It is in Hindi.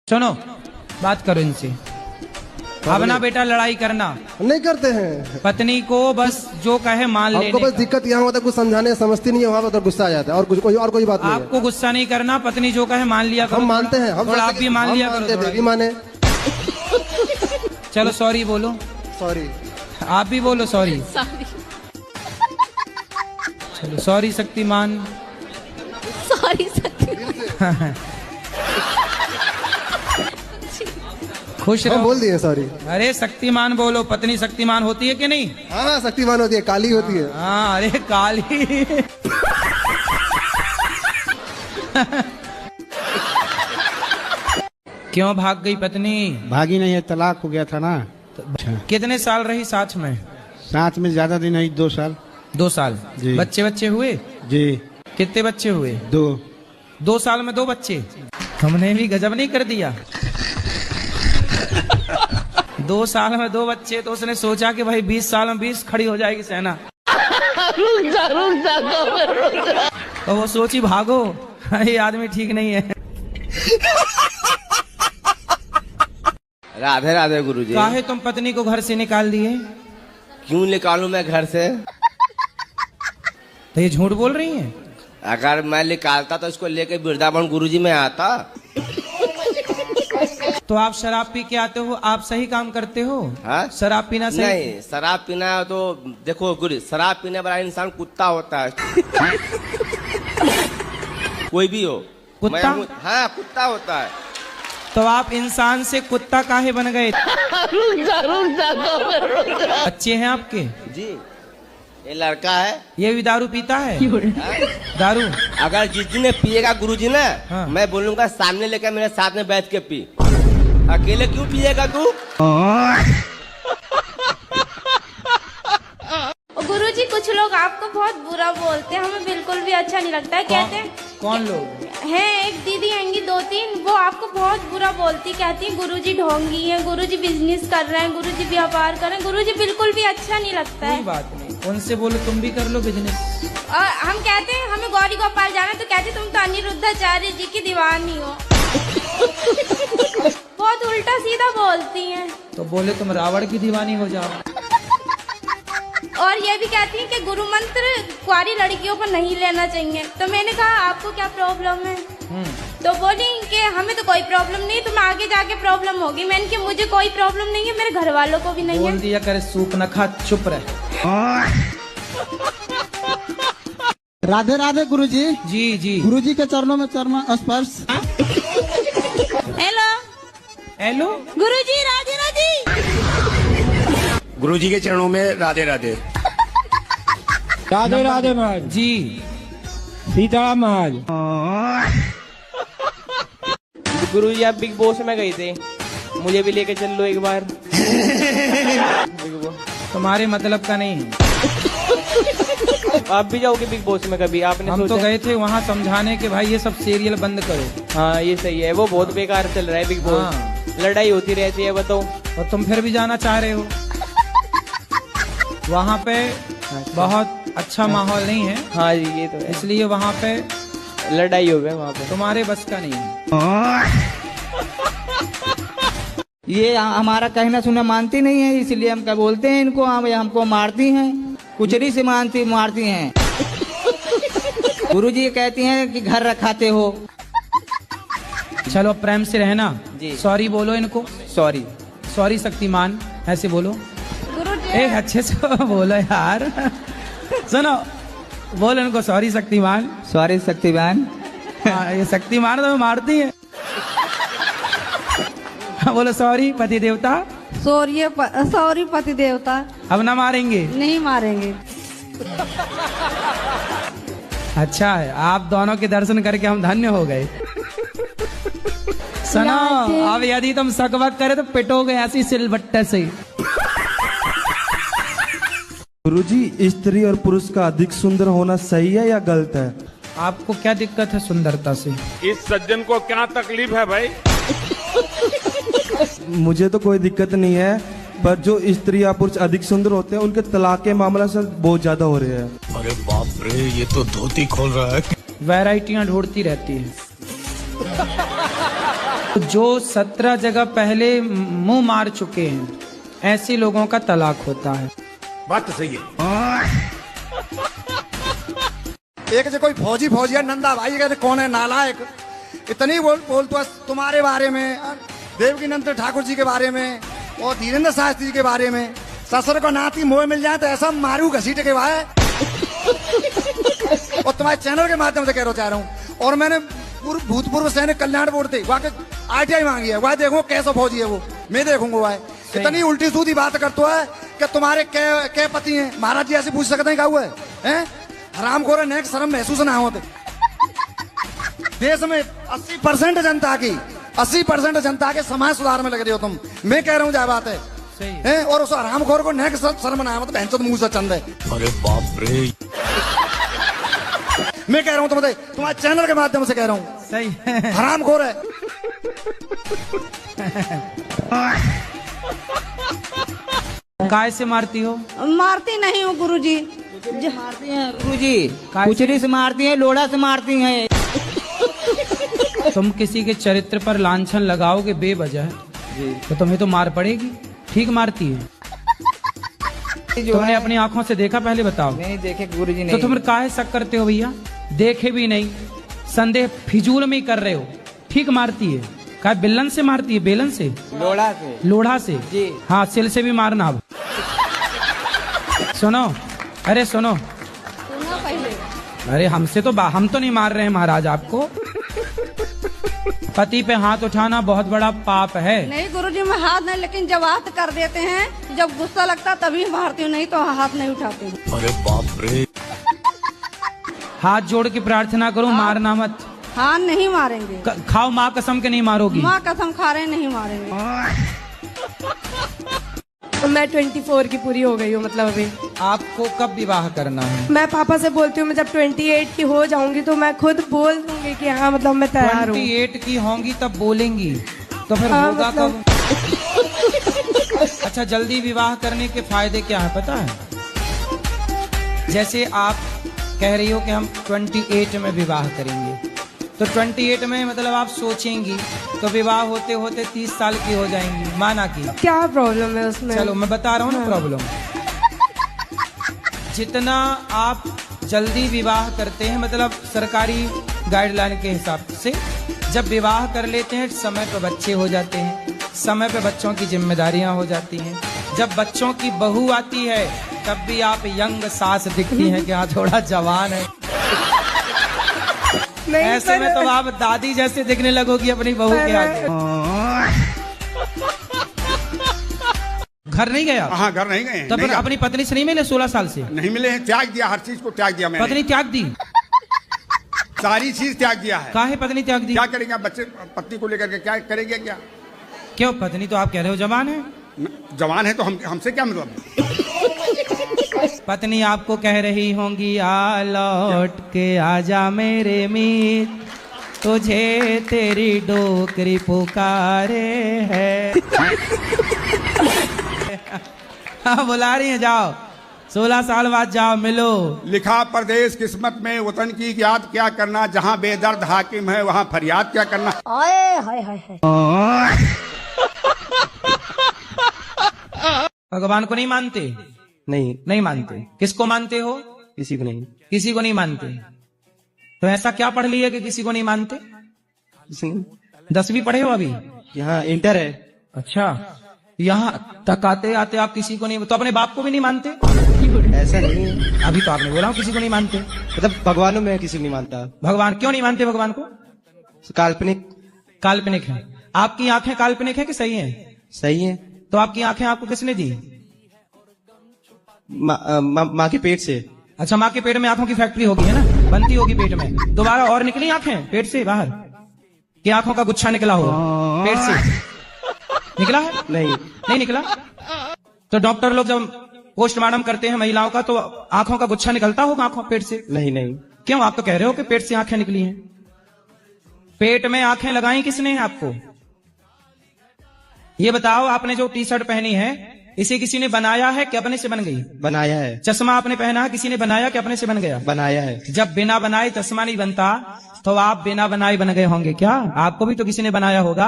सुनो, बात करो इनसे। अब ना बेटा लड़ाई करना नहीं करते हैं। पत्नी को बस जो कहे मान लेने हमको बस का। दिक्कत यहाँ होता है, कुछ समझाने समझती नहीं है, वहाँ पर तो गुस्सा आ जाता है और कुछ कोई बात नहीं है। आपको गुस्सा नहीं करना, पत्नी जो कहे मान लिया करो। हम मानते हैं, हम आप भी मान लिया करो, बेबी माने। चलो सॉरी बोलो। सॉरी। आप भी बोलो सॉरी। चलो सॉरी शक्तिमान। सॉरी शक्तिमान। खुश हम रहो। बोल दिए सॉरी। अरे शक्तिमान बोलो। पत्नी शक्तिमान होती है कि नहीं? हाँ शक्तिमान होती है, काली होती है। हाँ अरे काली। क्यों भाग गई पत्नी? भागी नहीं है, तलाक हो गया था ना। कितने साल रही साथ में? साथ में ज्यादा दिन नहीं, 2 साल। 2 साल। जी। बच्चे हुए? जी। कितने बच्चे हुए? 2। 2 साल में 2 बच्चे? हमने भी गजब नहीं कर दिया। 2 साल में 2 बच्चे, तो उसने सोचा कि भाई 20 साल में 20 खड़ी हो जाएगी सेना। तो वो सोची भागो, ये आदमी ठीक नहीं है। राधे राधे गुरुजी। काहे तुम पत्नी को घर से निकाल दिए? क्यों निकालूं मैं घर से? तो ये झूठ बोल रही हैं। अगर मैं निकालता तो इसको लेके वृंदावन गुरुजी में आता। तो आप शराब पी के आते हो, आप सही काम करते हो? हाँ? शराब पीना सही? नहीं, शराब पीना तो देखो गुरु, शराब पीने वाला इंसान कुत्ता होता है। कोई भी हो। कुत्ता? हाँ कुत्ता होता है। तो आप इंसान से कुत्ता काहे बन गए? बच्चे हैं आपके? जी, ये लड़का है। ये भी दारू पीता है? दारू? अगर जिस दिन पिएगा गुरुजी ना, हाँ। मैं बोलूंगा सामने लेकर मेरे साथ में बैठ के पी। अकेले क्यों पिएगा तू? गुरुजी कुछ लोग आपको बहुत बुरा बोलते हैं, हमें बिल्कुल भी अच्छा नहीं लगता है। कहते हैं कौन लोग? हैं एक दीदी आएंगी 2-3, वो आपको बहुत बुरा बोलती, कहती है गुरुजी ढोंगी है, गुरुजी बिजनेस कर रहे हैं, गुरुजी व्यापार कर रहे हैं। गुरुजी बिल्कुल भी अच्छा नहीं लगता है। कोई बात नहीं, उनसे बोलो तुम भी कर लो बिजनेस। और हम कहते हैं हमें गौरी गोपाल जाना, तो कहते तुम तो अनिरुद्धाचार्य जी की दीवानी हो। बहुत उल्टा सीधा बोलती हैं। तो बोले तुम रावण की दीवानी हो जाओ। और ये भी कहती हैं कि गुरु मंत्र कुंवारी लड़कियों को नहीं लेना चाहिए। तो मैंने कहा आपको क्या प्रॉब्लम है? तो बोली कि हमें तो कोई प्रॉब्लम नहीं, तुम्हें आगे जाके प्रॉब्लम होगी। मैंने कि मुझे कोई प्रॉब्लम नहीं है, मेरे घर वालों को भी नहीं है। बोल दिया करे सूप न खा, चुप रहे। राधे राधे गुरुजी। जी जी। गुरुजी के चरणों में चरण स्पर्श। हेलो हेलो गुरुजी, राधे राधे। गुरुजी के चरणों में राधे राधे। राधे राधे महाराज जी। सीताराम महाराज। गुरुजी आप बिग बॉस में गए थे, मुझे भी लेके चल लो एक बार। तुम्हारे मतलब का नहीं है। आप भी जाओगे बिग बॉस में कभी? आपने हम तो सोचा? गए थे वहाँ समझाने के भाई ये सब सीरियल बंद करो। हाँ ये सही है, वो बहुत बेकार चल रहा है बिग बॉस। हाँ। लड़ाई होती रहती है, बताओ। और तुम फिर भी जाना चाह रहे हो? वहाँ पे बहुत अच्छा माहौल नहीं है। हाँ जी ये तो है, इसलिए वहाँ पे लड़ाई हो गई वहाँ पे। तुम्हारे बस का नहीं है। ये हमारा कहना सुना मानती नहीं है, इसलिए हम क्या बोलते हैं इनको, हमको मारती हैं, कुचरी से मारती हैं। गुरुजी कहती हैं कि घर रखाते हो। चलो प्रेम से रहना। जी। सॉरी बोलो इनको। सॉरी। सॉरी शक्तिमान, ऐसे बोलो। गुरुजी एक अच्छे से बोलो यार। सुनो, बोलो इनको सॉरी शक्तिमान। सॉरी शक्तिमान। हाँ, ये शक्तिमान तो मारती है। बोलो सॉरी पति देवता। सॉरी पति देवता। अब ना मारेंगे? नहीं मारेंगे। अच्छा है, आप दोनों के दर्शन करके हम धन्य हो गए। सुनो, अब यदि तुम सकवक करे तो पिटोगे ऐसी सिलबट्टे से। गुरुजी, स्त्री और पुरुष का अधिक सुंदर होना सही है या गलत है? आपको क्या दिक्कत है सुंदरता से? इस सज्जन को क्या तकलीफ है भाई? मुझे तो कोई दिक्कत नहीं है, पर जो स्त्री या पुरुष अधिक सुंदर होते हैं उनके तलाक के मामला से बहुत ज्यादा हो रहे हैं। अरे बाप रे, ये तो धोती खोल रहा है। वैरायटियां ढूंढती रहती है। जो 17 जगह पहले मुंह मार चुके हैं ऐसे लोगों का तलाक होता है। बात तो सही है। एक जो कोई फौजी है नंदा भाई कहते कौन है नालायक, इतनी बोल तो तुम्हारे बारे में, देवकीनंद ठाकुर जी के बारे में और धीरेन्द्र शास्त्री जी के बारे में। ससुर को नाती मोह मिल जाए तो ऐसा मारू घसीटे के भाई। और तुम्हारे चैनल के माध्यम से कह चाह रहा हूँ। और मैंने भूतपूर्व सैनिक कल्याण बोर्ड थे वहाँ के RTI मांगी है, वह देखो कैसा फौजी है वो, मैं देखूंगा वह। इतनी उल्टी सूधी बात करता है कि तुम्हारे क्या पति हैं। महाराज जी ऐसे पूछ सकते हैं क्या हुआ है? हरामखोर है, नेक शर्म महसूस ना होते। देश में 80% जनता की 80% जनता के समाज सुधार में लग रही हो तुम। मैं कह रहा हूँ क्या बात है? और उस हरामखोर को नेक शर्म ना हो तो बहन चोद मुंह से चंद है। अरे बाप रे। मैं कह रहा हूँ तुम्हारे चैनल के माध्यम से कह रहा हूँ, सही है। हरामखोर है। काय से मारती हो? मारती नहीं हूँ गुरुजी। मारती हैं गुरुजी, कुचली से मारती हैं, लोढ़ा से मारती हैं। तुम किसी के चरित्र पर लांछन लगाओगे बेवजह तो तुम्हें तो मार पड़ेगी। ठीक मारती है। तुमने अपनी आंखों से देखा? पहले बताओ। नहीं देखे गुरुजी, नहीं। तो तुम काहे शक करते हो भैया? देखे भी नहीं, संदेह फिजूल में ही कर रहे हो। ठीक मारती है। क्या बिल्लन से मारती है? बेलन से? लोढ़ा से। लोढ़ा से जी। हाँ, सिल से भी मारना। अब सुनो, अरे सुनो, अरे हमसे तो हम तो नहीं मार रहे हैं महाराज आपको। पति पे हाथ उठाना बहुत बड़ा पाप है। नहीं गुरुजी, मैं हाथ नहीं, लेकिन जब बात कर देते हैं, जब गुस्सा लगता तभी मारती हूँ, नहीं तो हाथ नहीं उठाती हूँ। अरे बाप रे। हाथ जोड़ के प्रार्थना करो, मारना मत। हाँ नहीं मारेंगे। खाओ माँ कसम के नहीं मारोगी। माँ कसम खा रहे नहीं मारेंगे। मैं 24 की पूरी हो गई हूँ, मतलब अभी। आपको कब विवाह करना है? मैं पापा से बोलती हूँ मैं जब 28 की हो जाऊंगी तो मैं खुद बोल दूंगी कि हाँ मतलब मैं तैयार हूँ। 28 की होंगी तब बोलेंगी, तो फिर हाँ, होगा मतलब... कब? अच्छा, जल्दी विवाह करने के फायदे क्या है पता है? जैसे आप कह रही हो कि हम 28 में विवाह करेंगे, तो 28 में मतलब आप सोचेंगी तो विवाह होते होते 30 साल की हो जाएंगी। माना कि क्या प्रॉब्लम है उसमें? चलो मैं बता रहा हूँ ना प्रॉब्लम। जितना आप जल्दी विवाह करते हैं, मतलब सरकारी गाइडलाइन के हिसाब से जब विवाह कर लेते हैं, समय पर बच्चे हो जाते हैं, समय पर बच्चों की जिम्मेदारियां हो जाती हैं। जब बच्चों की बहू आती है तब भी आप यंग सास दिखती हैं कि हाँ थोड़ा जवान है। ऐसे में तो आप दादी जैसे दिखने लगोगी अपनी बहू के आगे। घर नहीं गया? हाँ, घर नहीं गए। तब अपनी पत्नी से नहीं मिले 16 साल से? नहीं मिले हैं, त्याग दिया, हर चीज को त्याग दिया मैंने। पत्नी त्याग दी? सारी चीज त्याग दिया है। काहे पत्नी त्याग दी? क्या करेंगे बच्चे पत्नी को लेकर के, क्या करेंगे? क्या क्यों? पत्नी तो आप कह रहे हो जवान है। जवान है तो हमसे क्या मतलब? पत्नी आपको कह रही होंगी आ लौट के आजा मेरे मीत, तुझे तेरी डोकरी पुकारे है। हाँ, बुला रही है, जाओ 16 साल बाद जाओ मिलो। लिखा परदेश किस्मत में वतन की याद क्या करना, जहाँ बेदर्द हाकिम है वहाँ फरियाद क्या करना। भगवान को नहीं मानते? नहीं मानते। किसको मानते हो? किसी को नहीं। किसी को नहीं मानते। तो ऐसा क्या पढ़ लिया कि किसी को नहीं मानते? 10वीं पढ़े हो अभी? यहाँ इंटर है। अच्छा, यहाँ तक आते आते आप किसी को नहीं, तो अपने बाप को भी नहीं मानते? ऐसा नहीं है। अभी तो आपने बोला किसी को नहीं मानते। मतलब भगवानों में किसी को नहीं मानता। भगवान क्यों नहीं मानते? भगवान को काल्पनिक है। आपकी आंखें काल्पनिक है कि सही है? सही है। तो आपकी आंखें आपको किसने दी? माँ के पेट से। अच्छा, माँ के पेट में आंखों की फैक्ट्री होगी है ना, बनती होगी पेट में, दोबारा और निकली आंखें पेट से बाहर? कि आंखों का गुच्छा निकला हो पेट से? निकला है? नहीं निकला। तो डॉक्टर लोग जब पोस्टमार्टम करते हैं महिलाओं का तो आंखों का गुच्छा निकलता होगा आंखों पेट से? नहीं। क्यों? आप तो कह रहे हो कि पेट से आंखें निकली हैं। पेट में आंखें लगाई किसने आपको? ये बताओ, आपने जो टी शर्ट पहनी है इसे किसी ने बनाया है कि अपने से बन गई? बनाया है। चश्मा आपने पहना है, किसी ने बनाया कि अपने से बन गया? बनाया है। जब बिना बनाए चश्मा नहीं बनता तो आप बिना बनाए बन गए होंगे क्या? आपको भी तो किसी ने बनाया होगा।